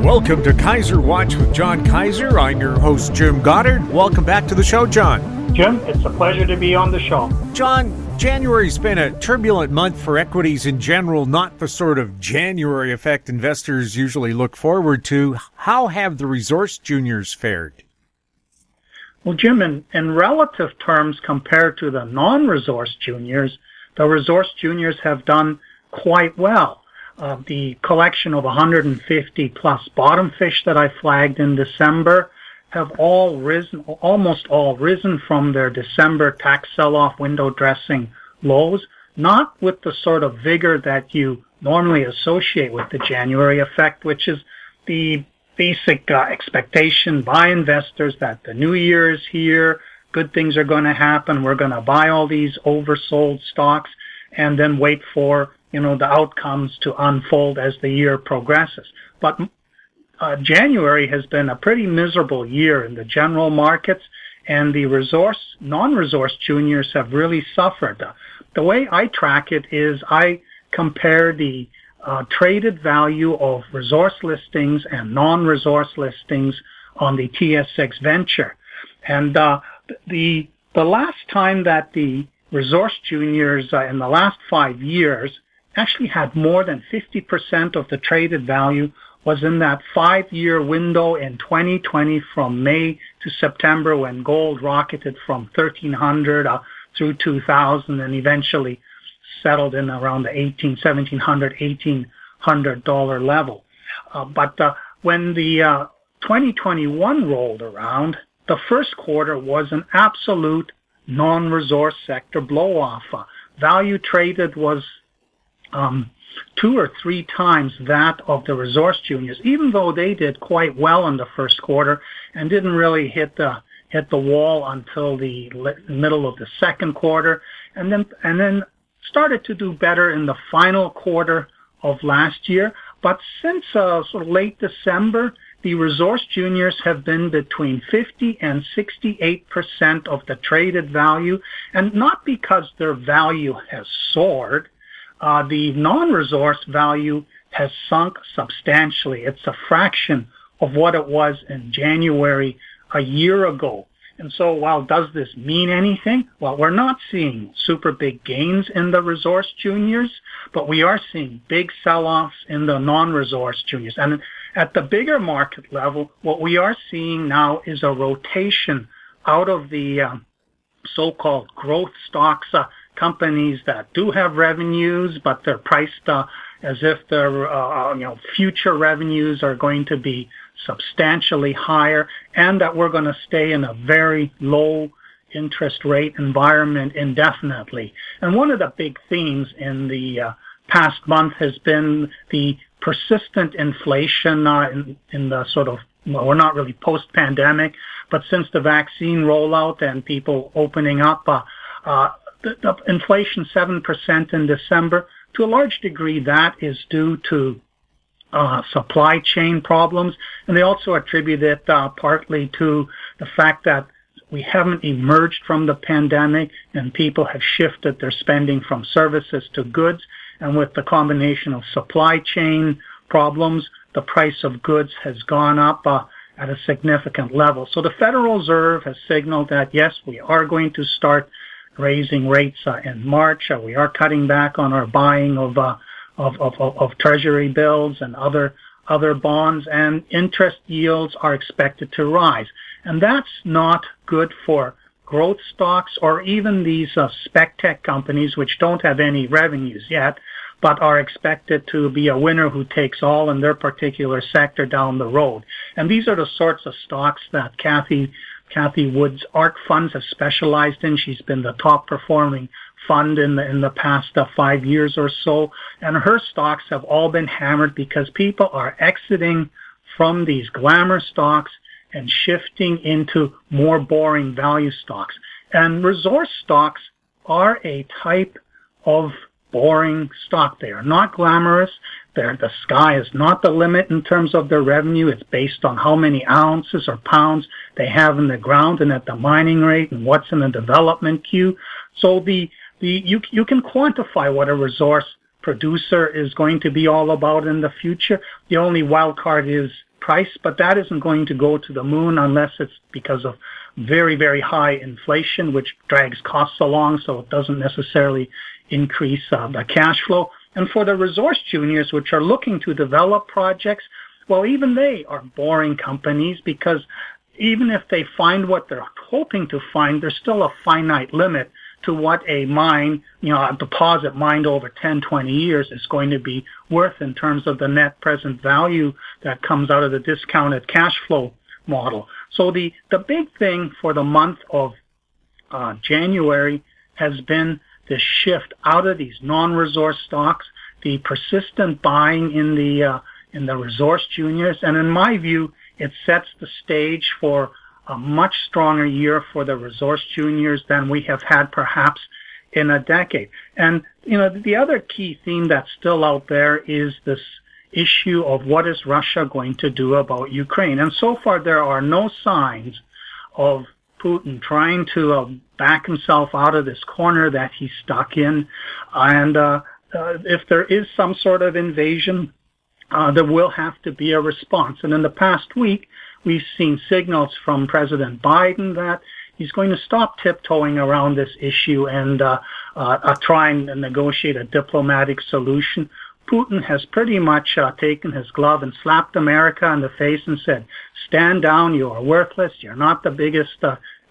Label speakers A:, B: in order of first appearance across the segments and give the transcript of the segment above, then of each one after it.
A: Welcome to Kaiser Watch with John Kaiser. I'm your host, Jim Goddard. Welcome back to the show, John.
B: Jim, it's a pleasure to be on the show.
A: John, January's been a turbulent month for equities in general, not the sort of January effect investors usually look forward to. How have the resource juniors fared?
B: Well, Jim, in relative terms compared to the non-resource juniors, the resource juniors have done quite well. The collection of 150 plus bottom fish that I flagged in December have almost all risen from their December tax sell-off window dressing lows, not with the sort of vigor that you normally associate with the January effect, which is the basic expectation by investors that the new year is here, good things are going to happen, we're going to buy all these oversold stocks, and then wait for the outcomes to unfold as the year progresses. But January has been a pretty miserable year in the general markets, and the non-resource juniors have really suffered. The way I track it is I compare the traded value of resource listings and non-resource listings on the TSX Venture. And the last time that the resource juniors in the last 5 years actually had more than 50% of the traded value was in that 5-year window in 2020 from May to September, when gold rocketed from 1,300 through 2,000 and eventually settled in around the $1,700 level. But when the 2021 rolled around, the first quarter was an absolute non-resource sector blow-off. Value traded was 2 or 3 times that of the resource juniors, even though they did quite well in the first quarter and didn't really hit the wall until the middle of the second quarter, and then started to do better in the final quarter of last year. But since sort of late December, the resource juniors have been between 50 and 68% of the traded value, and not because their value has soared. The non-resource value has sunk substantially. It's a fraction of what it was in January a year ago. And so while does this mean anything? Well, we're not seeing super big gains in the resource juniors, but we are seeing big sell-offs in the non-resource juniors. And at the bigger market level, what we are seeing now is a rotation out of the so-called growth stocks, companies that do have revenues, but they're priced as if their future revenues are going to be substantially higher, and that we're going to stay in a very low interest rate environment indefinitely. And one of the big themes in the past month has been the persistent inflation in the sort of, well, we're not really post-pandemic, but since the vaccine rollout and people opening up, the inflation 7% in December. To a large degree, that is due to supply chain problems, and they also attribute it partly to the fact that we haven't emerged from the pandemic and people have shifted their spending from services to goods, and with the combination of supply chain problems, the price of goods has gone up at a significant level. So the Federal Reserve has signaled that, yes, we are going to start raising rates in March. We are cutting back on our buying of treasury bills and other bonds, and interest yields are expected to rise. And that's not good for growth stocks or even these spec tech companies, which don't have any revenues yet, but are expected to be a winner who takes all in their particular sector down the road. And these are the sorts of stocks that Kathy Wood's ARC funds have specialized in. She's been the top performing fund in the past 5 years or so. And her stocks have all been hammered because people are exiting from these glamour stocks and shifting into more boring value stocks. And resource stocks are a type of boring stock. They are not glamorous. The sky is not the limit in terms of their revenue. It's based on how many ounces or pounds they have in the ground and at the mining rate and what's in the development queue. So you can quantify what a resource producer is going to be all about in the future. The only wild card is price, but that isn't going to go to the moon unless it's because of very, very high inflation, which drags costs along, so it doesn't necessarily increase the cash flow. And for the resource juniors, which are looking to develop projects, well, even they are boring companies, because even if they find what they're hoping to find, there's still a finite limit to what a mine, a deposit mined over 10, 20 years is going to be worth in terms of the net present value that comes out of the discounted cash flow model. So the big thing for the month of January has been the shift out of these non-resource stocks, the persistent buying in the resource juniors, and in my view, it sets the stage for a much stronger year for the resource juniors than we have had perhaps in a decade. And, the other key theme that's still out there is this issue of what is Russia going to do about Ukraine. And so far, there are no signs of Putin trying to back himself out of this corner that he's stuck in. And if there is some sort of invasion, there will have to be a response. And in the past week, we've seen signals from President Biden that he's going to stop tiptoeing around this issue and try and negotiate a diplomatic solution. Putin has pretty much taken his glove and slapped America in the face and said, stand down, you are worthless, you're not the biggest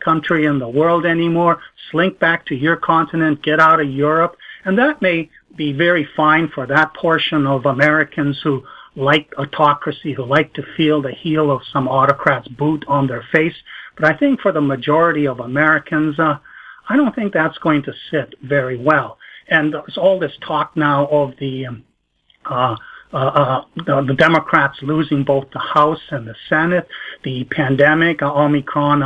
B: country in the world anymore, slink back to your continent, get out of Europe. And that may be very fine for that portion of Americans who like autocracy, who like to feel the heel of some autocrat's boot on their face. But I think for the majority of Americans, I don't think that's going to sit very well. And there's all this talk now of the Democrats losing both the House and the Senate. The pandemic, Omicron,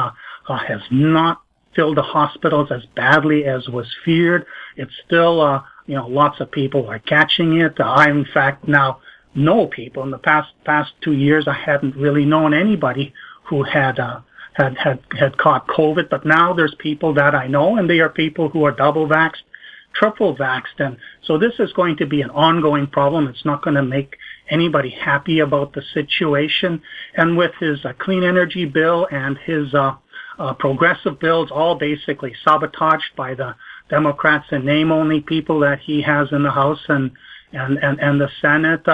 B: has not filled the hospitals as badly as was feared. It's still, lots of people are catching it. I, in fact, now know people. In the past 2 years, I hadn't really known anybody who had caught COVID, but now there's people that I know, and they are people who are double vaxxed, triple vaxxed, and so this is going to be an ongoing problem. It's not going to make anybody happy about the situation. And with his clean energy bill and his progressive bills, all basically sabotaged by the Democrats and name-only people that he has in the House and the Senate,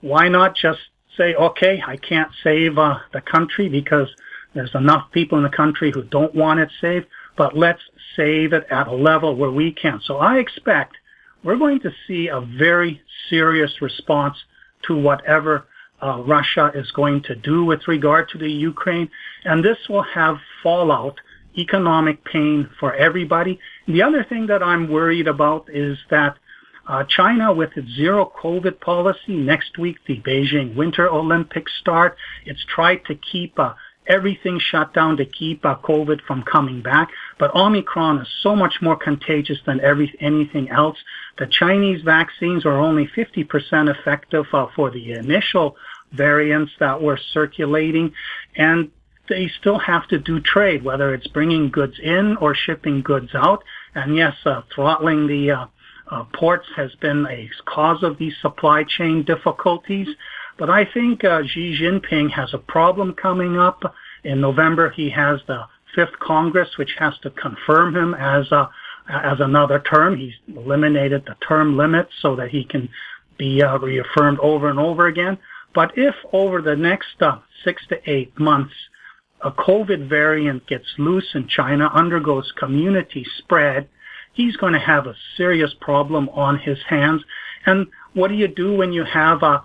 B: why not just say, okay, I can't save the country because there's enough people in the country who don't want it saved, but let's save it at a level where we can. So I expect we're going to see a very serious response to whatever Russia is going to do with regard to the Ukraine, and this will have fallout, economic pain for everybody. The other thing that I'm worried about is that China, with its zero COVID policy, next week the Beijing Winter Olympics start. It's tried to keep everything shut down to keep COVID from coming back. But Omicron is so much more contagious than anything else. The Chinese vaccines are only 50% effective for the initial variants that were circulating. And they still have to do trade, whether it's bringing goods in or shipping goods out. And yes, throttling the ports has been a cause of these supply chain difficulties. But I think Xi Jinping has a problem coming up. In November, he has the 5th Congress, which has to confirm him as another term. He's eliminated the term limit so that he can be reaffirmed over and over again. But if over the next 6 to 8 months, a COVID variant gets loose in China, undergoes community spread, he's going to have a serious problem on his hands. And what do you do when you have a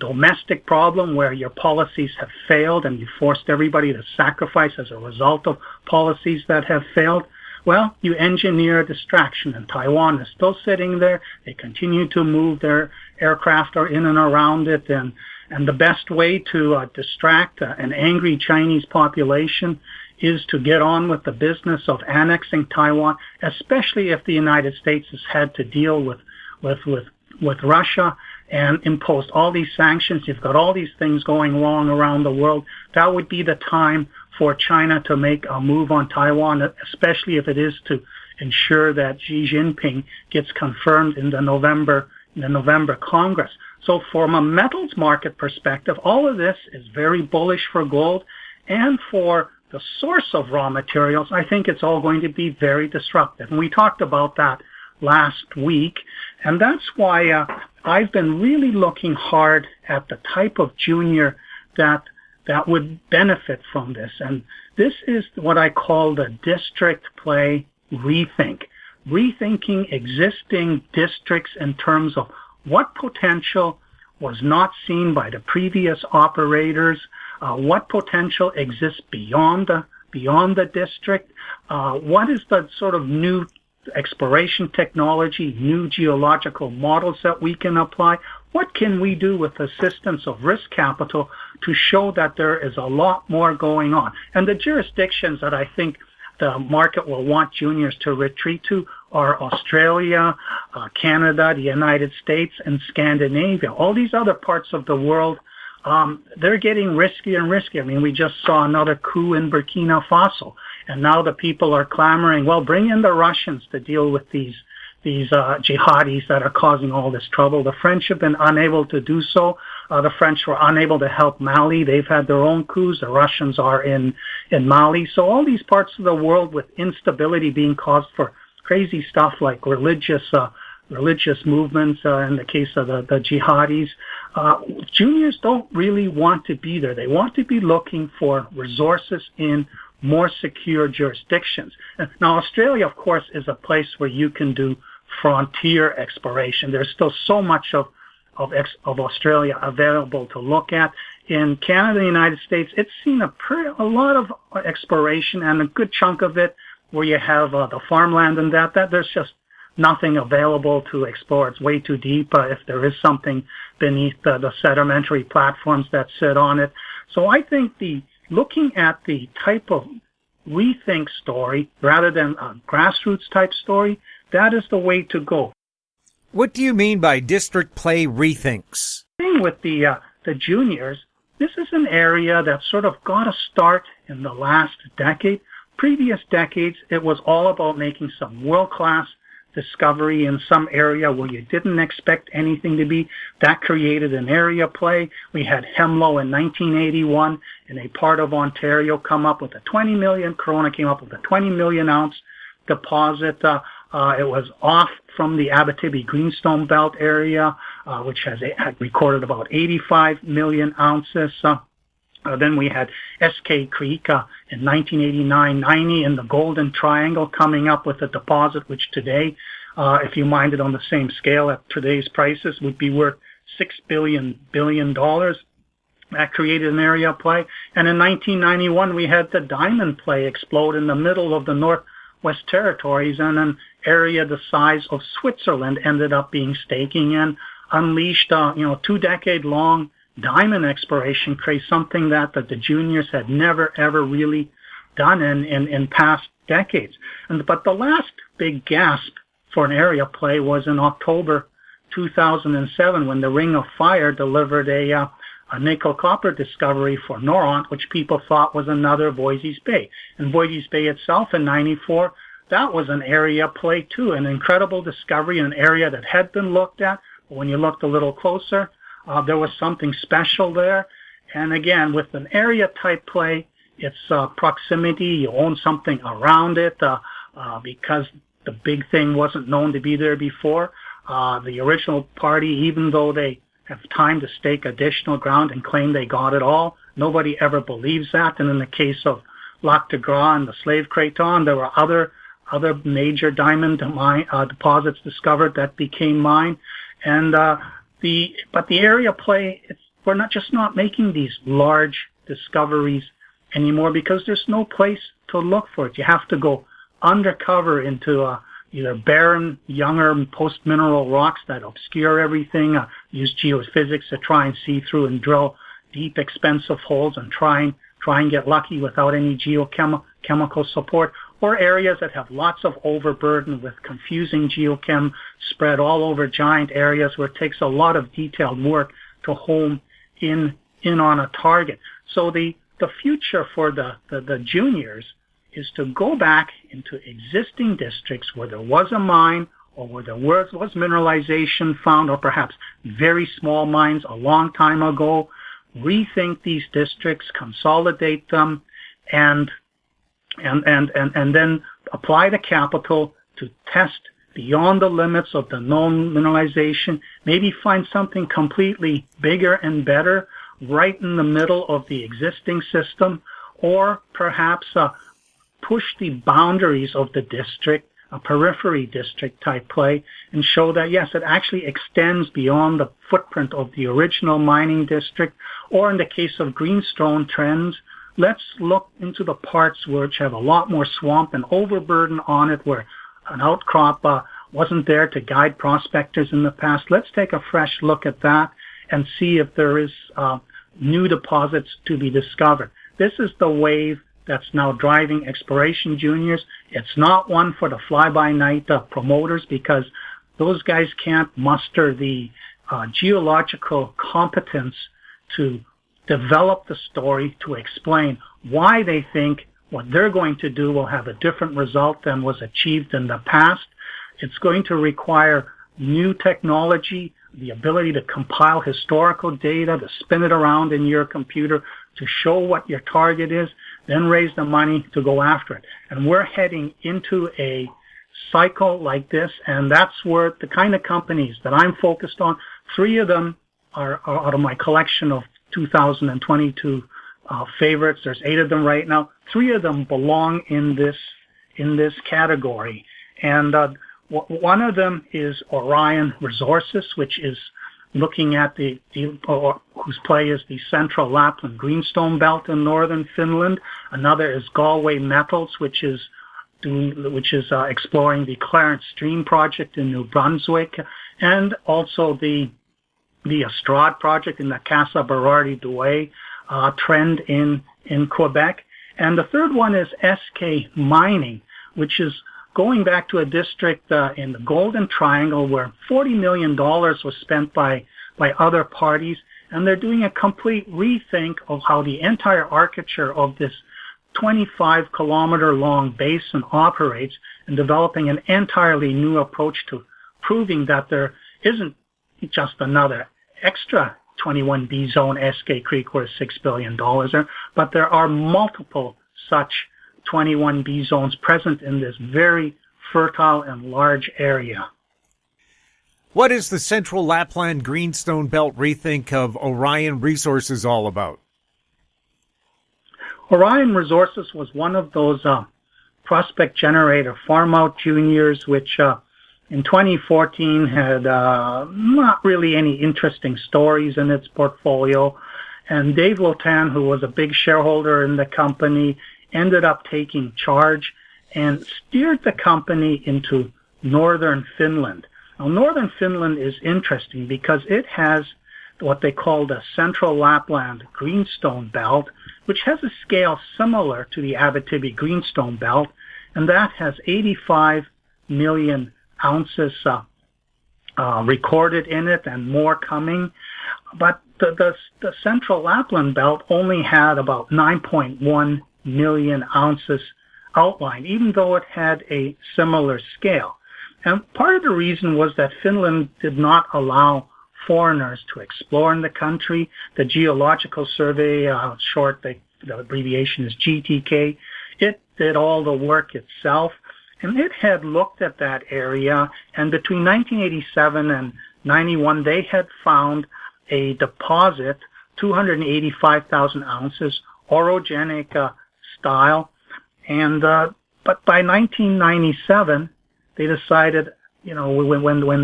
B: domestic problem where your policies have failed and you forced everybody to sacrifice as a result of policies that have failed? Well, you engineer a distraction, and Taiwan is still sitting there. They continue to move their aircraft in and around it, and the best way to distract an angry Chinese population is to get on with the business of annexing Taiwan, especially if the United States has had to deal with Russia and imposed all these sanctions. You've got all these things going wrong around the world. That would be the time for China to make a move on Taiwan, especially if it is to ensure that Xi Jinping gets confirmed in the November Congress. So from a metals market perspective, all of this is very bullish for gold, and for the source of raw materials, I think it's all going to be very disruptive. And we talked about that last week, and that's why I've been really looking hard at the type of junior that would benefit from this. And this is what I call the district play rethink. Rethinking existing districts in terms of what potential was not seen by the previous operators, what potential exists beyond the district, what is the sort of new exploration technology, new geological models that we can apply. What can we do with assistance of risk capital to show that there is a lot more going on? And the jurisdictions that I think the market will want juniors to retreat to are Australia, Canada, the United States, and Scandinavia. All these other parts of the world, they're getting riskier and riskier. I mean, we just saw another coup in Burkina Faso, and now the people are clamoring, well, bring in the Russians to deal with these jihadis that are causing all this trouble. The French have been unable to do so. The French were unable to help Mali. They've had their own coups. The Russians are in Mali. So all these parts of the world with instability being caused for crazy stuff like religious movements, in the case of the jihadis. Juniors don't really want to be there. They want to be looking for resources in more secure jurisdictions. Now, Australia, of course, is a place where you can do frontier exploration. There's still so much of Australia available to look at. In Canada and the United States, it's seen a lot of exploration, and a good chunk of it where you have the farmland and that there's just nothing available to explore. It's way too deep if there is something beneath the sedimentary platforms that sit on it. So I think looking at the type of rethink story rather than a grassroots type story, that is the way to go.
A: What do you mean by district play rethinks?
B: With the juniors, this is an area that sort of got a start in the last decade. Previous decades, it was all about making some world-class discovery in some area where you didn't expect anything to be. That created an area play. We had Hemlo in 1981 in a part of Ontario come up with a 20 million, Corona came up with a 20 million ounce deposit. It was off from the Abitibi Greenstone Belt area, which had recorded about 85 million ounces. Then we had Eskay Creek in 1989-90 in the Golden Triangle coming up with a deposit which today, if you mined it on the same scale at today's prices, would be worth $6 billion. That created an area play. And in 1991, we had the diamond play explode in the middle of the Northwest Territories, and an area the size of Switzerland ended up being staking and unleashed, 2-decade-long diamond exploration craze, something that the juniors had never, ever really done in past decades. But the last big gasp for an area play was in October 2007 when the Ring of Fire delivered a nickel-copper discovery for Noront, which people thought was another Voisey's Bay. And Voisey's Bay itself in 94, that was an area play too, an incredible discovery, an area that had been looked at. But when you looked a little closer, there was something special there. And again, with an area type play, it's proximity. You own something around it because the big thing wasn't known to be there before. The original party, even though they have time to stake additional ground and claim they got it all, nobody ever believes that. And in the case of Lac de Gras and the Slave Craton, there were other major diamond deposits discovered that became mine. And but the area play, we're not making these large discoveries anymore because there's no place to look for it. You have to go undercover into either barren, younger post-mineral rocks that obscure everything, use geophysics to try and see through and drill deep, expensive holes and try and get lucky without any geochemical support, or areas that have lots of overburden with confusing geochem spread all over giant areas where it takes a lot of detailed work to home in on a target. So the future for the juniors is to go back into existing districts where there was a mine or where there was mineralization found, or perhaps very small mines a long time ago, rethink these districts, consolidate them, and then apply the capital to test beyond the limits of the known mineralization, maybe find something completely bigger and better right in the middle of the existing system, or perhaps push the boundaries of the district, a periphery district type play, and show that, yes, it actually extends beyond the footprint of the original mining district. Or in the case of greenstone trends, let's look into the parts which have a lot more swamp and overburden on it, where an outcrop wasn't there to guide prospectors in the past. Let's take a fresh look at that and see if there is new deposits to be discovered. This is the wave that's now driving exploration juniors. It's not one for the fly-by-night promoters, because those guys can't muster the geological competence to develop the story to explain why they think what they're going to do will have a different result than was achieved in the past. It's going to require new technology, the ability to compile historical data, to spin it around in your computer to show what your target is, then raise the money to go after it. And we're heading into a cycle like this, and that's where the kind of companies that I'm focused on, 3 of them are out of my collection of 2022 favorites. There's 8 of them right now. 3 of them belong in this category. And one of them is Aurion Resources, which is looking at whose play is the Central Lapland Greenstone Belt in northern Finland. Another is Galway Metals, which is exploring the Clarence stream project in New Brunswick, and also the Estrade project in the Casa Berardi Douai trend in Quebec. And the third one is Eskay Mining, which is going back to a district in the Golden Triangle where $40 million was spent by other parties, and they're doing a complete rethink of how the entire architecture of this 25-kilometer long basin operates, and developing an entirely new approach to proving that there isn't just another extra 21B zone, Eskay Creek, worth $6 billion, but there are multiple such 21B zones present in this very fertile and large area.
A: What is the Central Lapland Greenstone Belt Rethink of Aurion Resources all about?
B: Aurion Resources was one of those prospect generator farm-out juniors, which in 2014 had not really any interesting stories in its portfolio. And Dave Lotan, who was a big shareholder in the company, ended up taking charge and steered the company into northern Finland. Now, northern Finland is interesting because it has what they call the Central Lapland Greenstone Belt, which has a scale similar to the Abitibi Greenstone Belt, and that has 85 million ounces recorded in it and more coming. But the Central Lapland Belt only had about 9.1 million ounces outlined, even though it had a similar scale. And part of the reason was that Finland did not allow foreigners to explore in the country. The Geological Survey, the abbreviation is GTK, it did all the work itself, and it had looked at that area, and between 1987 and 91, they had found a deposit, 285,000 ounces, orogenic style, and but by 1997, they decided, when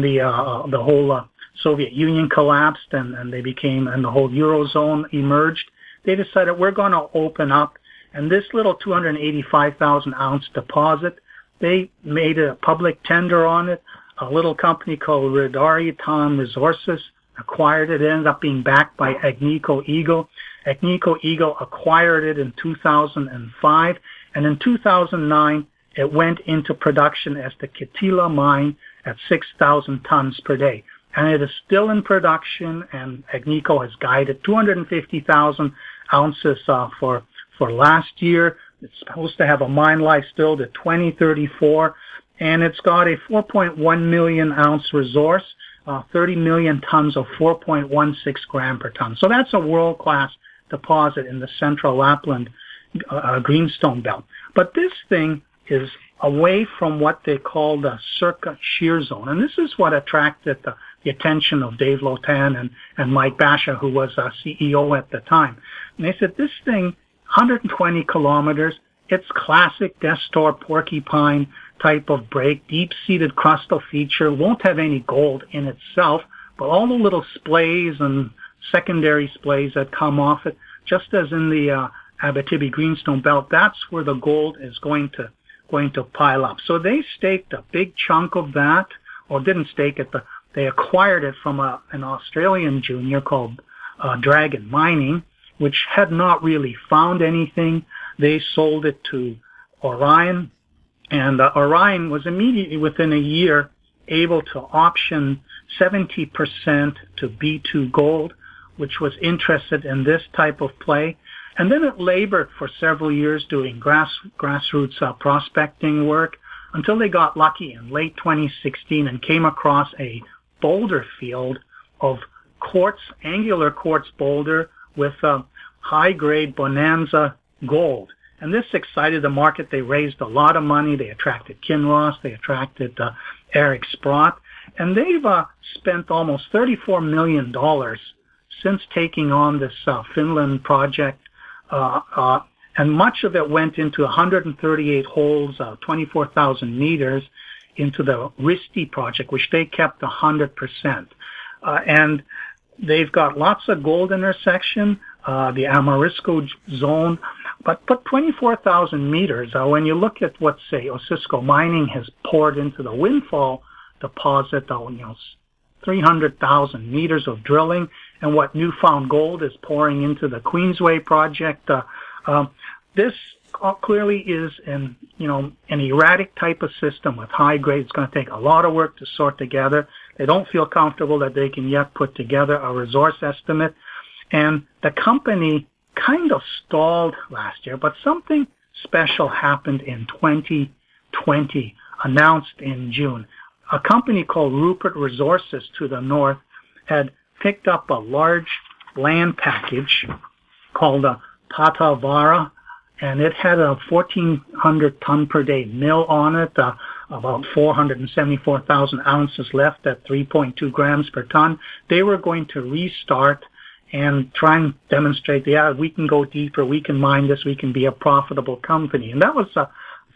B: the whole Soviet Union collapsed and they became, and the whole Eurozone emerged, they decided we're going to open up, and this little 285,000 ounce deposit, they made a public tender on it. A little company called Aurion Resources acquired it. It ended up being backed by Agnico Eagle. Agnico Eagle acquired it in 2005, and in 2009, it went into production as the Kittilä mine at 6,000 tons per day. And it is still in production, and Agnico has guided 250,000 ounces for last year. It's supposed to have a mine life still to 2034. and it's got a 4.1 million ounce resource, 30 million tons of 4.16 gram per ton. So that's a world-class deposit in the Central Lapland Greenstone Belt. But this thing is away from what they call the Circa shear zone. And this is what attracted the attention of Dave Lotan and Mike Basha, who was CEO at the time. And they said, this thing, 120 kilometers, it's classic Destor porcupine type of break, deep-seated crustal feature, won't have any gold in itself, but all the little splays and secondary splays that come off it, just as in the Abitibi Greenstone Belt, that's where the gold is going to pile up. So they staked a big chunk of that, or didn't stake it, but they acquired it from an Australian junior called Dragon Mining, which had not really found anything. They sold it to Aurion, and Aurion was immediately within a year able to option 70% to B2 Gold, which was interested in this type of play. And then it labored for several years doing grassroots prospecting work until they got lucky in late 2016 and came across a boulder field of quartz, angular quartz boulder with high-grade bonanza gold. And this excited the market. They raised a lot of money. They attracted Kinross. They attracted Eric Sprott. And they've spent almost $34 million since taking on this Finland project. And much of it went into 138 holes, 24,000 meters into the Risti project, which they kept 100%. And they've got lots of gold intersection, the Amarisco zone, but 24,000 meters. When you look at what, say, Eskay Mining has poured into the Windfall deposit, 300,000 meters of drilling, and what Newfound Gold is pouring into the Queensway project, this clearly is an erratic type of system with high grade. It's going to take a lot of work to sort together. They don't feel comfortable that they can yet put together a resource estimate. And the company kind of stalled last year, but something special happened in 2020, announced in June. A company called Rupert Resources to the north had picked up a large land package called Patavara, and it had a 1,400 ton per day mill on it, about 474,000 ounces left at 3.2 grams per ton. They were going to restart and try and demonstrate, we can go deeper, we can mine this, we can be a profitable company. And that was a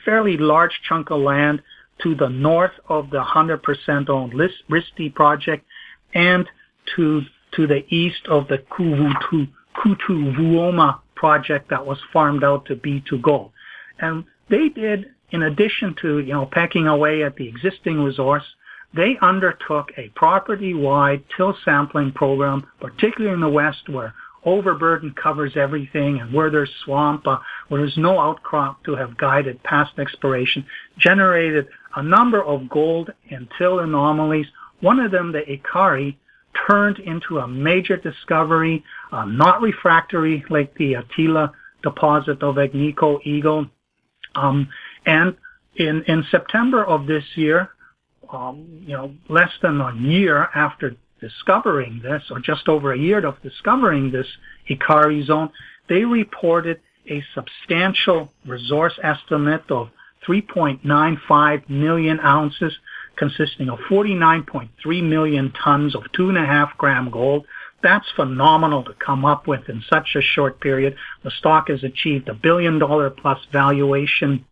B: fairly large chunk of land to the north of the 100% owned Risti project and to the east of the Kutuvuoma project that was farmed out to B2 Gold. And they did, in addition to, pecking away at the existing resource, they undertook a property-wide till sampling program, particularly in the west where overburden covers everything and where there's swamp, where there's no outcrop to have guided past exploration, generated a number of gold and till anomalies. One of them, the Ikari, turned into a major discovery, not refractory like the Attila deposit of Agnico Eagle. And in September of this year, less than a year after discovering this, or just over a year of discovering this Ikari zone, they reported a substantial resource estimate of 3.95 million ounces, consisting of 49.3 million tons of 2.5 gram gold. That's phenomenal to come up with in such a short period. The stock has achieved $1 billion plus valuation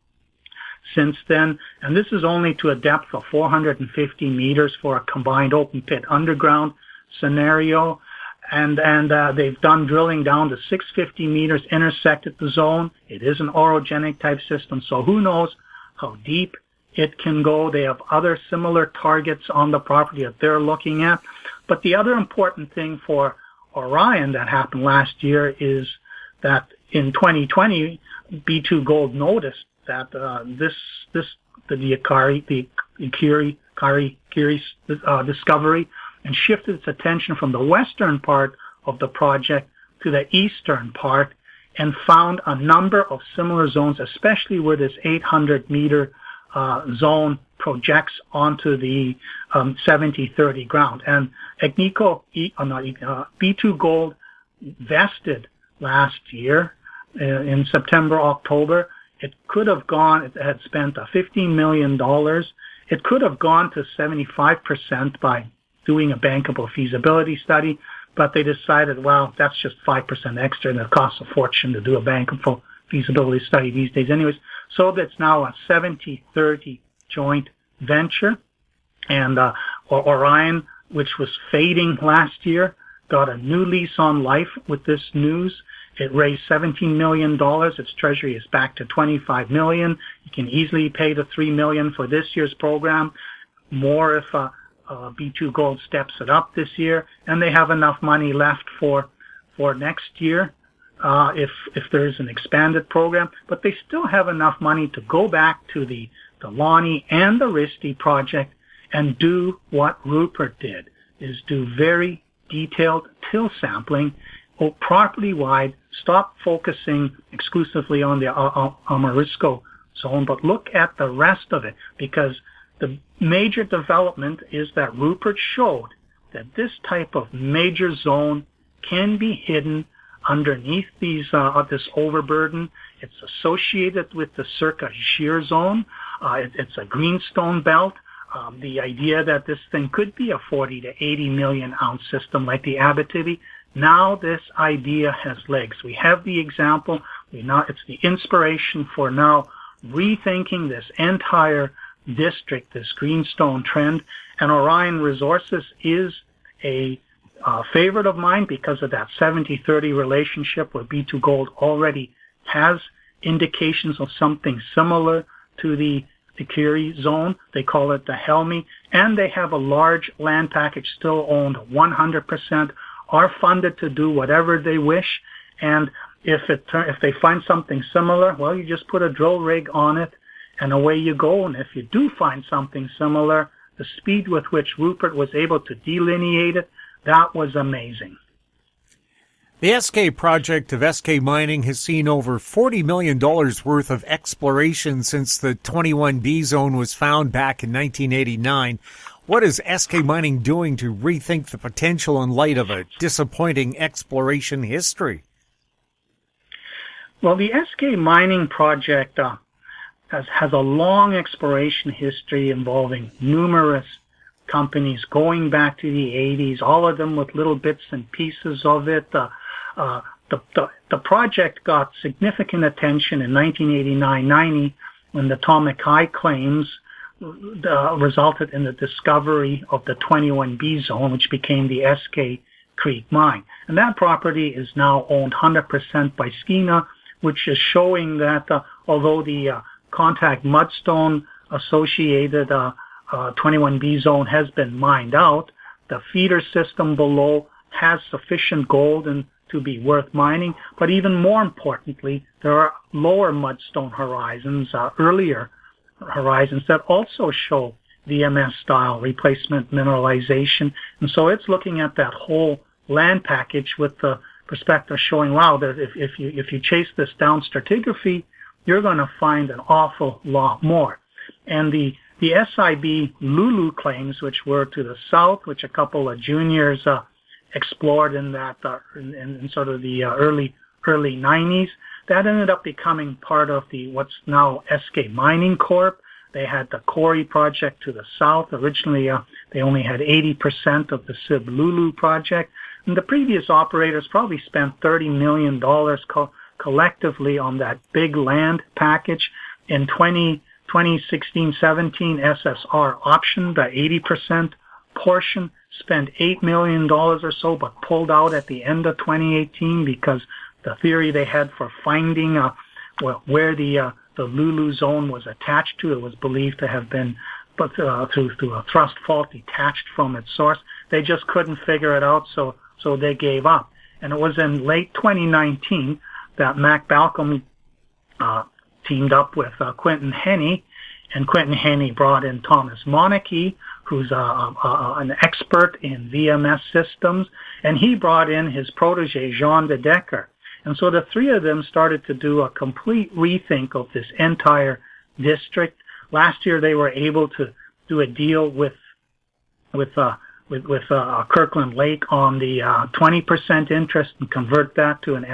B: since then, and this is only to a depth of 450 meters for a combined open pit underground scenario. And they've done drilling down to 650 meters, intersected the zone. It is an orogenic type system, so who knows how deep it can go. They have other similar targets on the property that they're looking at. But the other important thing for Aurion that happened last year is that in 2020, B2 Gold noticed that the Ikari discovery, and shifted its attention from the western part of the project to the eastern part, and found a number of similar zones, especially where this 800-meter zone projects onto the 70-30 ground. And B2 Gold vested last year in September, October. It could have gone, it had spent $15 million. It could have gone to 75% by doing a bankable feasibility study, but they decided, well, that's just 5% extra, and it costs a fortune to do a bankable feasibility study these days anyways. So that's now a 70-30 joint venture. And Aurion, which was fading last year, got a new lease on life with this news. It raised $17 million. Its treasury is back to $25 million. You can easily pay the $3 million for this year's program. More if B2 Gold steps it up this year, and they have enough money left for next year if there's an expanded program. But they still have enough money to go back to the Lonnie and the Risty project and do what Rupert did, is do very detailed till sampling, property-wide, stop focusing exclusively on the Amarisco zone, but look at the rest of it, because the major development is that Rupert showed that this type of major zone can be hidden underneath these this overburden. It's associated with the Circa shear zone. It's a greenstone belt. The idea that this thing could be a 40 to 80 million ounce system like the Abitibi, now this idea has legs. We have the example. It's the inspiration for now rethinking this entire district, this greenstone trend. And Aurion Resources is a favorite of mine because of that 70-30 relationship where B2 Gold already has indications of something similar to the Curie zone. They call it the Helmi, and they have a large land package still owned 100%, are funded to do whatever they wish. And if they find something similar, well, you just put a drill rig on it and away you go. And if you do find something similar, the speed with which Rupert was able to delineate it, that was amazing.
A: The Eskay project of Eskay Mining has seen over $40 million worth of exploration since the 21B zone was found back in 1989. What is Eskay Mining doing to rethink the potential in light of a disappointing exploration history?
B: Well, the Eskay Mining project has a long exploration history involving numerous companies going back to the 80s, all of them with little bits and pieces of it. The project got significant attention in 1989-90 when the atomic high claims resulted in the discovery of the 21B zone, which became the Eskay Creek mine. And that property is now owned 100% by Skeena, which is showing that although the contact mudstone associated 21B zone has been mined out, the feeder system below has sufficient gold and to be worth mining. But even more importantly, there are lower mudstone horizons, earlier horizons that also show VMS-style replacement mineralization. And so it's looking at that whole land package with the perspective showing, wow, that if you chase this down stratigraphy, you're going to find an awful lot more. And the SIB Lulu claims, which were to the south, which a couple of juniors explored in that in sort of the early 90s, that ended up becoming part of the what's now Eskay Mining Corp. They had the Corey project to the south. Originally, they only had 80% of the Sib Lulu project. And the previous operators probably spent $30 million collectively on that big land package. In 2016-17, SSR optioned the 80% portion, spent $8 million or so, but pulled out at the end of 2018 because the theory they had for finding where the Lulu zone was attached to, it was believed to have been through a thrust fault detached from its source. They just couldn't figure it out, so they gave up. And it was in late 2019 that Mac Balcom teamed up with Quentin Henney, and Quentin Henney brought in Thomas Monarchy, who's an expert in VMS systems, and he brought in his protege, Jean de Decker. And so the three of them started to do a complete rethink of this entire district, last year they were able to do a deal with Kirkland Lake on the 20% interest and convert that to an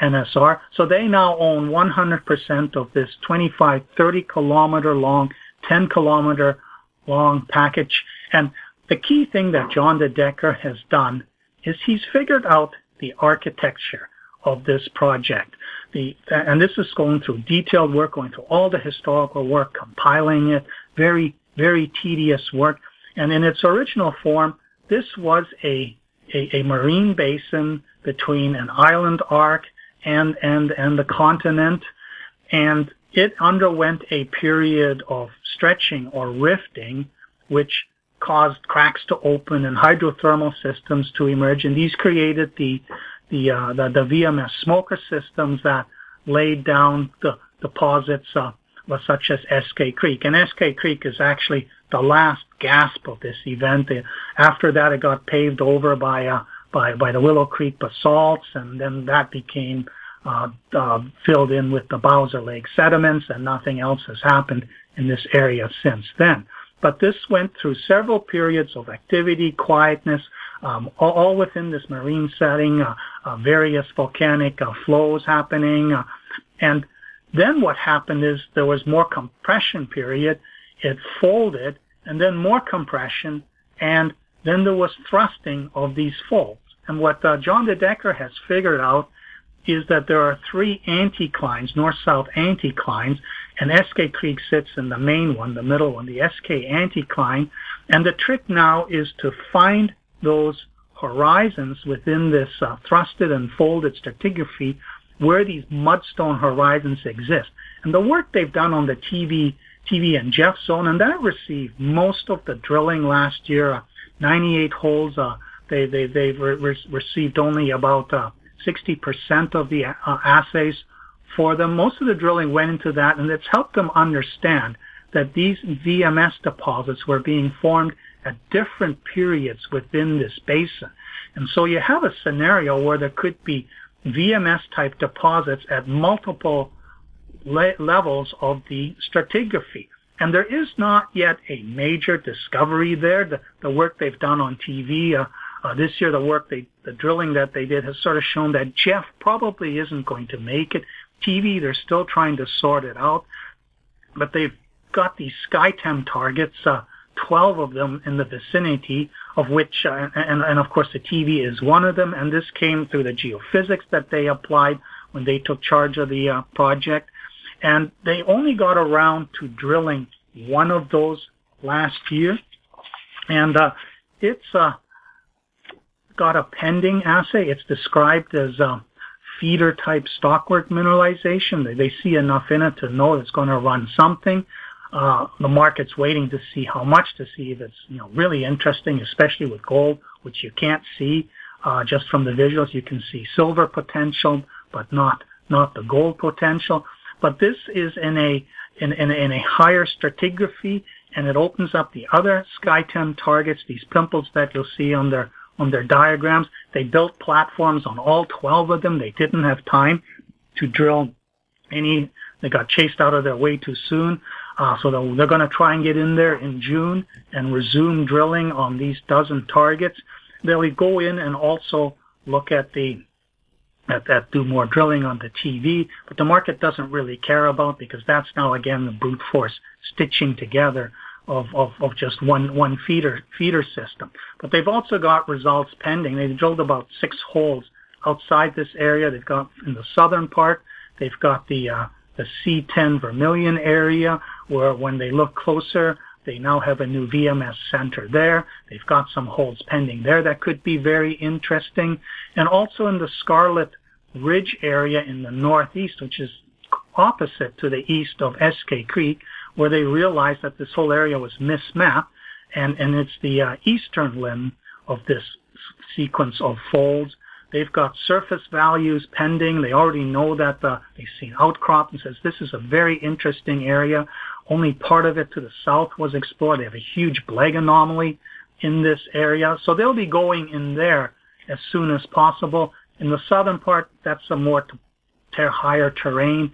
B: NSR. So they now own 100% of this 25, 30 kilometer long, 10 kilometer long package. And the key thing that John de Decker has done is he's figured out the architecture of this project. And this is going through detailed work, going through all the historical work, compiling it, very, very tedious work. And in its original form, this was a marine basin between an island arc and the continent, and it underwent a period of stretching or rifting, which caused cracks to open and hydrothermal systems to emerge, and these created the VMS smoker systems that laid down the deposits such as Eskay Creek. And Eskay Creek is actually the last gasp of this event. After that, it got paved over by the Willow Creek basalts, and then that became filled in with the Bowser Lake sediments, and nothing else has happened in this area since then. But this went through several periods of activity, quietness, all within this marine setting, various volcanic flows happening. And then what happened is there was more compression period. It folded, and then more compression, and then there was thrusting of these folds. And what John de Decker has figured out is that there are three anticlines, north-south anticlines, and Eskay Creek sits in the main one, the middle one, the Eskay anticline. And the trick now is to find those horizons within this thrusted and folded stratigraphy where these mudstone horizons exist. And the work they've done on the TV and Jeff zone, and that received most of the drilling last year, 98 holes. They've received only about 60% of the assays for them. Most of the drilling went into that, and it's helped them understand that these VMS deposits were being formed at different periods within this basin. And so you have a scenario where there could be VMS-type deposits at multiple levels of the stratigraphy. And there is not yet a major discovery there. The work they've done on TV this year, the drilling that they did has sort of shown that Jeff probably isn't going to make it. TV, they're still trying to sort it out. But they've got these SkyTem targets, 12 of them in the vicinity, of which, and of course the TV is one of them, and this came through the geophysics that they applied when they took charge of the project. And they only got around to drilling one of those last year. And it's got a pending assay. It's described as feeder-type stockwork mineralization. They see enough in it to know it's going to run something. The market's waiting to see how much, to see if it's really interesting, especially with gold, which you can't see just from the visuals. You can see silver potential, but not the gold potential. But this is in a higher stratigraphy, and it opens up the other SkyTem targets, these pimples that you'll see on their diagrams. They built platforms on all 12 of them. They didn't have time to drill any. They got chased out of their way too soon. So they're going to try and get in there in June and resume drilling on these dozen targets. They'll go in and also look at do more drilling on the TV, but the market doesn't really care about, because that's now again the brute force stitching together of just one feeder system. But they've also got results pending. They drilled about 6 holes outside this area. They've got in the southern part, they've got the C10 Vermilion area, where when they look closer, they now have a new VMS center there. They've got some holes pending there that could be very interesting. And also in the Scarlet Ridge area in the northeast, which is opposite to the east of Eskay Creek, where they realized that this whole area was mismapped, and it's the eastern limb of this sequence of folds. They've got surface values pending. They already know that they've seen outcrop, and says this is a very interesting area. Only part of it to the south was explored. They have a huge Blake anomaly in this area. So they'll be going in there as soon as possible. In the southern part, that's a more higher terrain.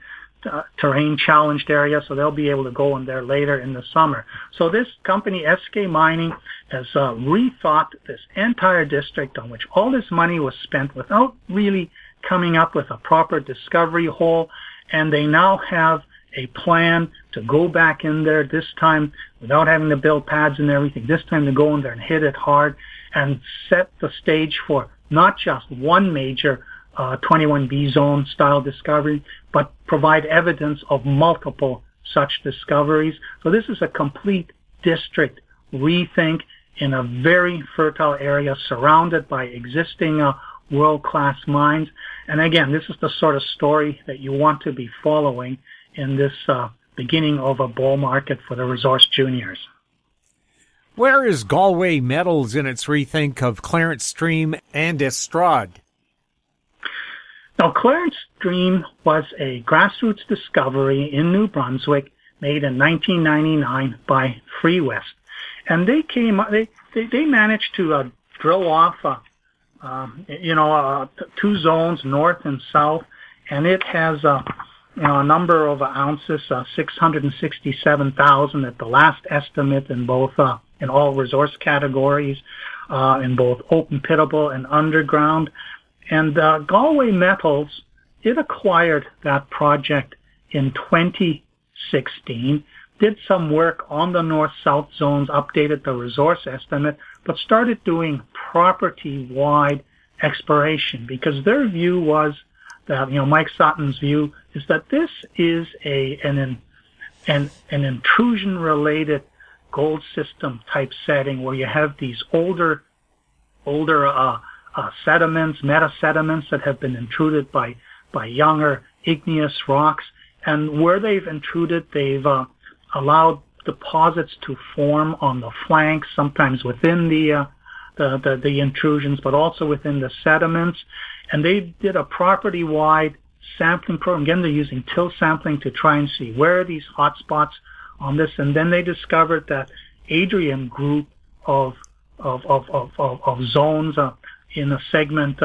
B: terrain challenged area, so they'll be able to go in there later in the summer. So this company, Eskay Mining, has rethought this entire district on which all this money was spent without really coming up with a proper discovery hole, and they now have a plan to go back in there this time without having to build pads and everything, this time to go in there and hit it hard and set the stage for not just one major 21B zone style discovery, but provide evidence of multiple such discoveries. So this is a complete district rethink in a very fertile area surrounded by existing world-class mines. And again, this is the sort of story that you want to be following in this beginning of a bull market for the resource juniors.
A: Where is Galway Metals in its rethink of Clarence Stream and Estrade?
B: Now, Clarence Stream was a grassroots discovery in New Brunswick made in 1999 by Free West. And they managed to drill off, two zones, north and south, and it has a number of ounces, 667,000 at the last estimate in both in all resource categories, in both open pitable and underground. And Galway Metals, it acquired that project in 2016, did some work on the north-south zones, updated the resource estimate, but started doing property-wide exploration because their view was that, Mike Sutton's view is that this is an intrusion-related gold system type setting where you have these older sediments, meta-sediments that have been intruded by younger igneous rocks. And where they've intruded, they've allowed deposits to form on the flanks, sometimes within the intrusions, but also within the sediments. And they did a property-wide sampling program. Again, they're using till sampling to try and see where are these hotspots on this. And then they discovered that Aurion group of zones in a segment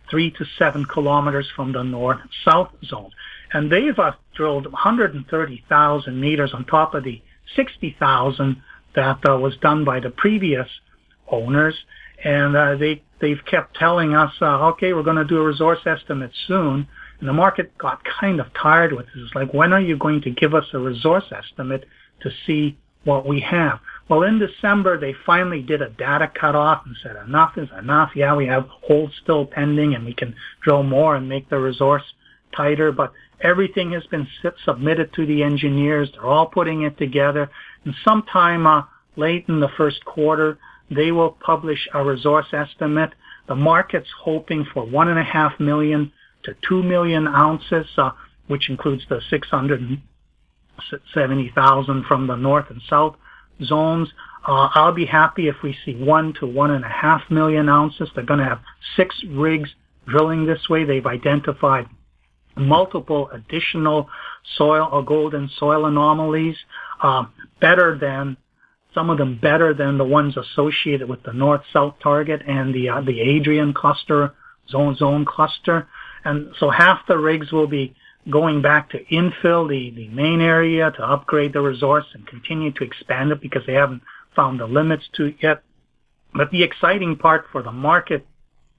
B: 3 to 7 kilometers from the north-south zone. And they've drilled 130,000 meters on top of the 60,000 that was done by the previous owners. And they've kept telling us, okay, we're going to do a resource estimate soon. And the market got kind of tired with this. It's like, when are you going to give us a resource estimate to see what we have? Well, in December, they finally did a data cutoff and said, enough is enough. Yeah, we have holes still pending and we can drill more and make the resource tighter. But everything has been submitted to the engineers. They're all putting it together. And sometime late in the first quarter, they will publish a resource estimate. The market's hoping for 1.5 million to 2 million ounces, which includes the 670,000 from the north and south zones. I'll be happy if we see 1 to 1.5 million ounces. They're going to have 6 rigs drilling this way. They've identified multiple additional soil or gold and soil anomalies, some of them better than the ones associated with the north-south target and the Aurion cluster, zone cluster. And so half the rigs will be going back to infill the main area to upgrade the resource and continue to expand it because they haven't found the limits to it yet. But the exciting part for the market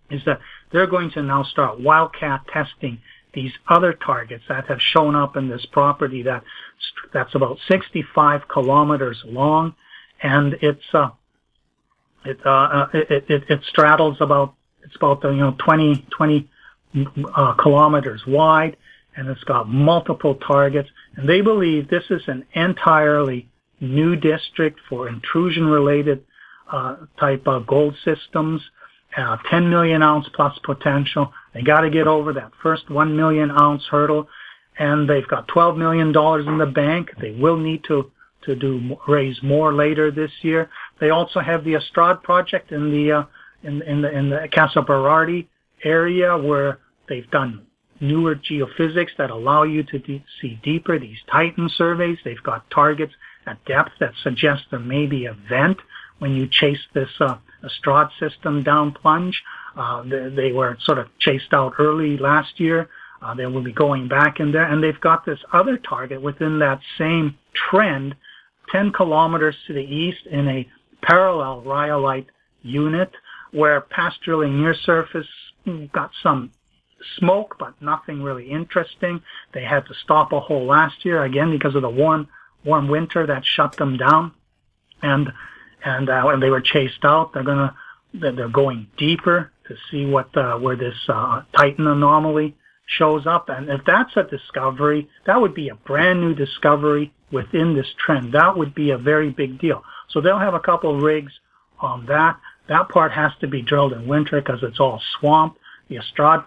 B: is that they're going to now start wildcat testing these other targets that have shown up in this property that's about 65 kilometers long, and it straddles about 20 kilometers wide, and it's got multiple targets. And they believe this is an entirely new district for intrusion-related type of gold systems, 10 million ounce plus potential. They got to get over that first 1 million ounce hurdle, and they've got $12 million in the bank. They will need to raise more later this year. They also have the Estrade project in the Casa Berardi area, where they've done newer geophysics that allow you to see deeper, these Titan surveys. They've got targets at depth that suggest there may be a vent when you chase this Estrade system down plunge. They were sort of chased out early last year They will be going back in there, and they've got this other target within that same trend, 10 kilometers to the east in a parallel rhyolite unit, where past drilling near surface got some smoke, but nothing really interesting. They had to stop a hole last year, again, because of the warm winter that shut them down. And when they were chased out, they're going deeper to see where this Titan anomaly shows up. And if that's a discovery, that would be a brand new discovery within this trend. That would be a very big deal. So they'll have a couple of rigs on that. That part has to be drilled in winter because it's all swamp. The Estrade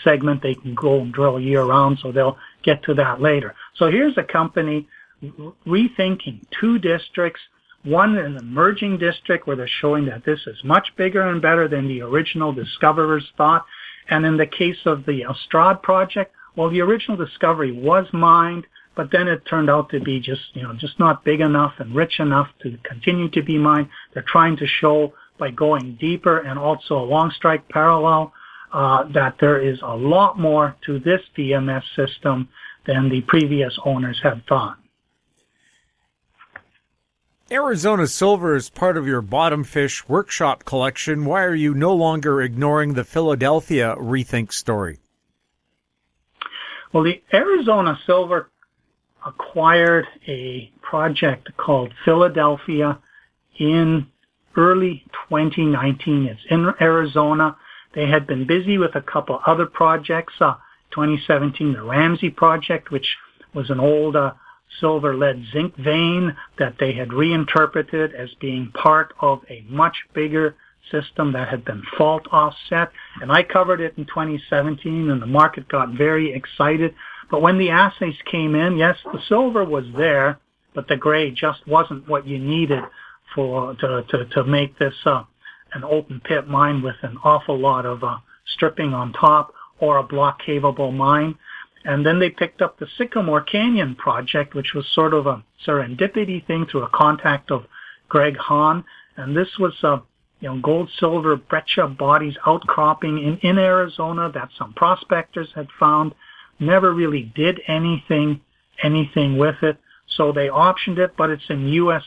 B: segment, they can go and drill year-round, so they'll get to that later. So here's a company rethinking two districts, one an emerging district where they're showing that this is much bigger and better than the original discoverers thought. And in the case of the Estrade project, well, the original discovery was mined, but then it turned out to be just not big enough and rich enough to continue to be mined. They're trying to show by going deeper and also a long strike parallel that there is a lot more to this VMS system than the previous owners had thought.
A: Arizona Silver is part of your Bottom Fish workshop collection. Why are you no longer ignoring the Philadelphia Rethink story?
B: Well, the Arizona Silver acquired a project called Philadelphia in early 2019. It's in Arizona. They had been busy with a couple other projects. 2017, the Ramsey project, which was an old silver lead zinc vein that they had reinterpreted as being part of a much bigger system that had been fault offset. And I covered it in 2017, and the market got very excited. But when the assays came in, yes, the silver was there, but the grade just wasn't what you needed to make this an open pit mine with an awful lot of stripping on top, or a block caveable mine. And then they picked up the Sycamore Canyon project, which was sort of a serendipity thing through a contact of Greg Hahn. And this was gold, silver, breccia bodies outcropping in Arizona that some prospectors had found. Never really did anything with it. So they optioned it, but it's in U.S.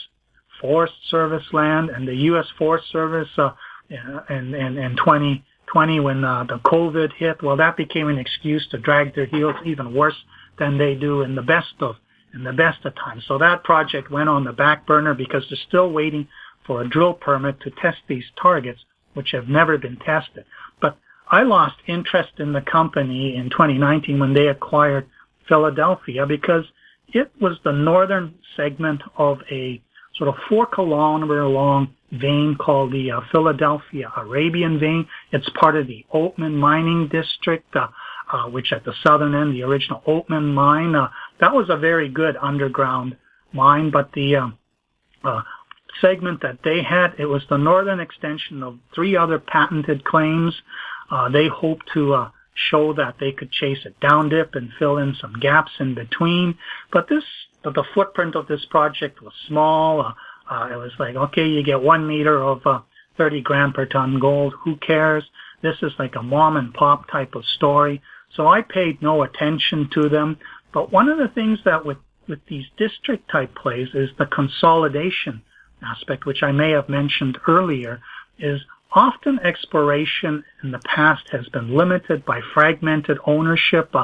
B: Forest Service land, and the U.S. Forest Service in 2020 when the COVID hit, well, that became an excuse to drag their heels even worse than they do in the best of times. So that project went on the back burner because they're still waiting for a drill permit to test these targets, which have never been tested. But I lost interest in the company in 2019 when they acquired Philadelphia because it was the northern segment of a sort of 4-kilometer long vein called the Philadelphia Arabian vein. It's part of the Oatman mining district, which at the southern end, the original Oatman mine, that was a very good underground mine, but the segment that they had, it was the northern extension of 3 other patented claims. They hoped to show that they could chase it down dip and fill in some gaps in between. But the footprint of this project was small. It was like, okay, you get 1 meter of 30 gram per ton gold. Who cares? This is like a mom and pop type of story. So I paid no attention to them. But one of the things that with these district type plays is the consolidation aspect, which I may have mentioned earlier, is often exploration in the past has been limited by fragmented ownership,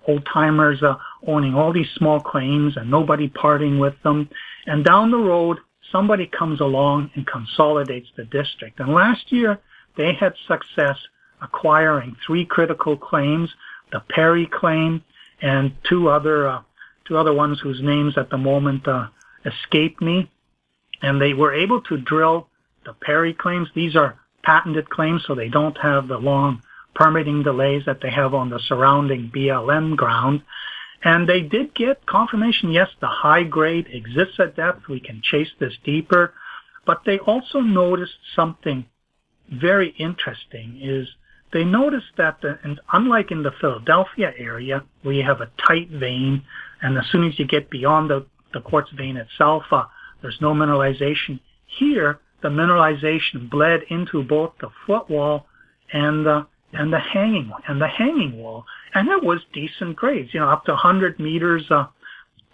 B: old-timers owning all these small claims and nobody parting with them. And down the road, somebody comes along and consolidates the district. And last year, they had success acquiring 3 critical claims, the Perry claim and two other ones whose names at the moment escape me. And they were able to drill the Perry claims. These are patented claims, so they don't have the long permitting delays that they have on the surrounding BLM ground. And they did get confirmation, yes, the high grade exists at depth. We can chase this deeper. But they also noticed something very interesting is they noticed that, unlike in the Philadelphia area, where you have a tight vein, and as soon as you get beyond the quartz vein itself, there's no mineralization. Here, the mineralization bled into both the footwall and and the hanging wall, and it was decent grades, up to 100 meters,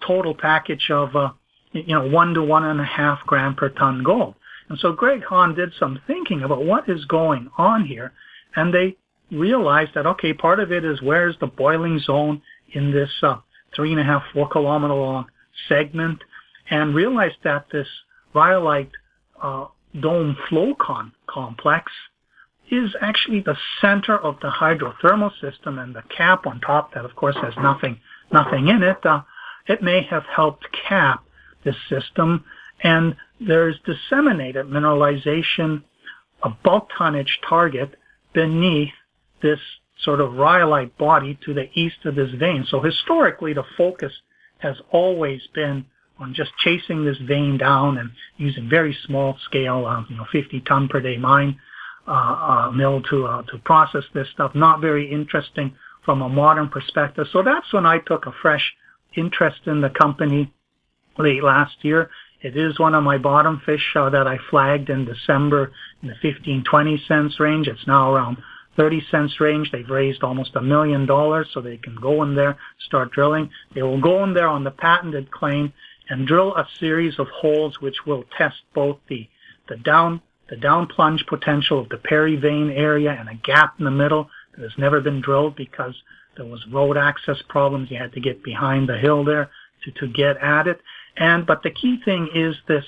B: total package of 1 to 1.5 gram per ton gold. And so Greg Hahn did some thinking about what is going on here, and they realized that, okay, part of it is where's the boiling zone in this 3.5, 4 kilometer long segment, and realized that this rhyolite dome flow complex is actually the center of the hydrothermal system, and the cap on top that, of course, has nothing in it. It may have helped cap this system, and there's disseminated mineralization, a bulk tonnage target beneath this sort of rhyolite body to the east of this vein. So historically, the focus has always been on just chasing this vein down and using very small scale, 50 ton per day mine mill to process this stuff. Not very interesting from a modern perspective. So that's when I took a fresh interest in the company late last year. It is one of my bottom fish that I flagged in December in the 15-20 cents range. It's now around 30 cents range. They've raised almost $1 million, so they can go in there, start drilling. They will go in there on the patented claim and drill a series of holes which will test both the down plunge potential of the Perry vein area and a gap in the middle that has never been drilled because there was road access problems. You had to get behind the hill there to get at it. But the key thing is this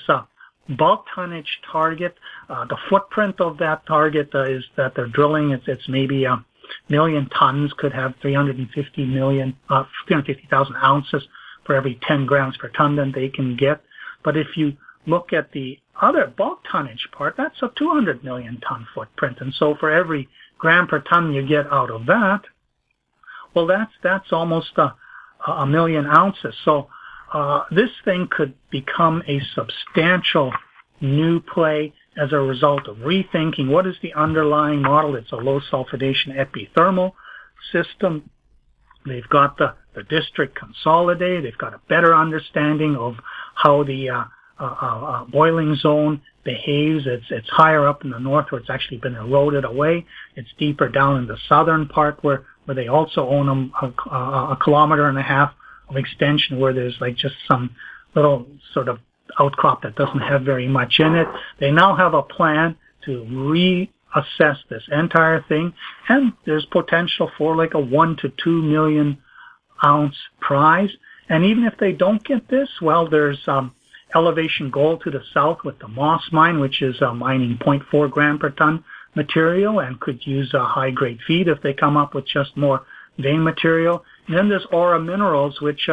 B: bulk tonnage target. The footprint of that target is that they're drilling. It's maybe 1 million tons, could have 350,000 ounces for every 10 grams per ton that they can get. But if you look at the other bulk tonnage part, that's a 200 million ton footprint. And so for every gram per ton you get out of that, well, that's almost a million ounces. So this thing could become a substantial new play as a result of rethinking what is the underlying model. It's a low sulfidation epithermal system. They've got the district consolidated. They've got a better understanding of how the boiling zone behaves. It's higher up in the north where it's actually been eroded away. It's deeper down in the southern part where they also own a 1.5 kilometers of extension where there's like just some little sort of outcrop that doesn't have very much in it. They now have a plan to reassess this entire thing, and there's potential for like a 1 to 2 million ounce prize. And even if they don't get this, well, there's elevation gold to the south with the Moss mine, which is mining 0.4 gram per ton material and could use a high-grade feed if they come up with just more vein material. And then there's Aura Minerals, which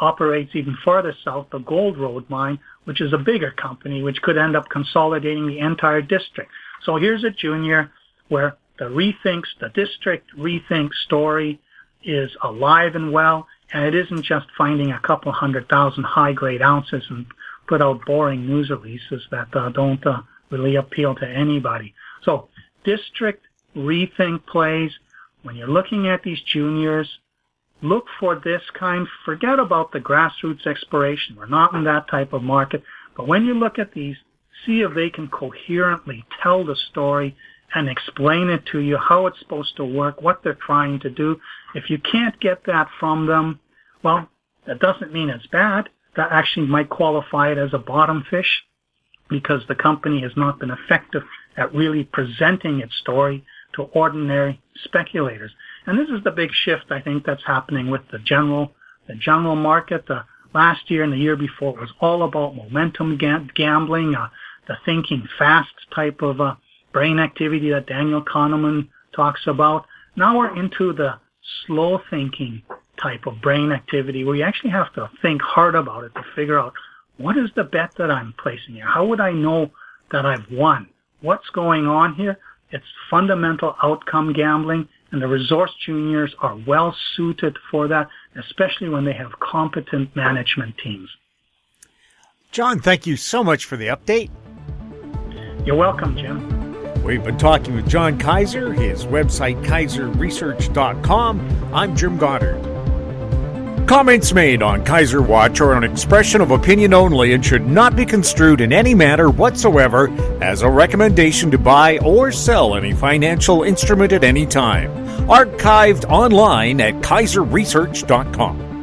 B: operates even farther south, the Gold Road mine, which is a bigger company, which could end up consolidating the entire district. So here's a junior where the district rethink story is alive and well, and it isn't just finding a couple 100,000 high-grade ounces and put out boring news releases that don't really appeal to anybody. So district rethink plays, when you're looking at these juniors, look for this kind. Forget about the grassroots exploration. We're not in that type of market. But when you look at these, see if they can coherently tell the story and explain it to you, how it's supposed to work, what they're trying to do. If you can't get that from them, well, that doesn't mean it's bad. That actually might qualify it as a bottom fish because the company has not been effective at really presenting its story to ordinary speculators. And this is the big shift, I think, that's happening with the general market. Last year and the year before, it was all about momentum gambling, the thinking fast type of brain activity that Daniel Kahneman talks about. Now we're into the slow thinking type of brain activity where you actually have to think hard about it to figure out what is the bet that I'm placing here? How would I know that I've won? What's going on here? It's fundamental outcome gambling, and the resource juniors are well suited for that, especially when they have competent management teams.
A: John, thank you so much for the update.
B: You're welcome, Jim.
A: We've been talking with John Kaiser, his website kaiserresearch.com. I'm Jim Goddard. Comments made on Kaiser Watch are an expression of opinion only and should not be construed in any manner whatsoever as a recommendation to buy or sell any financial instrument at any time. Archived online at kaiserresearch.com.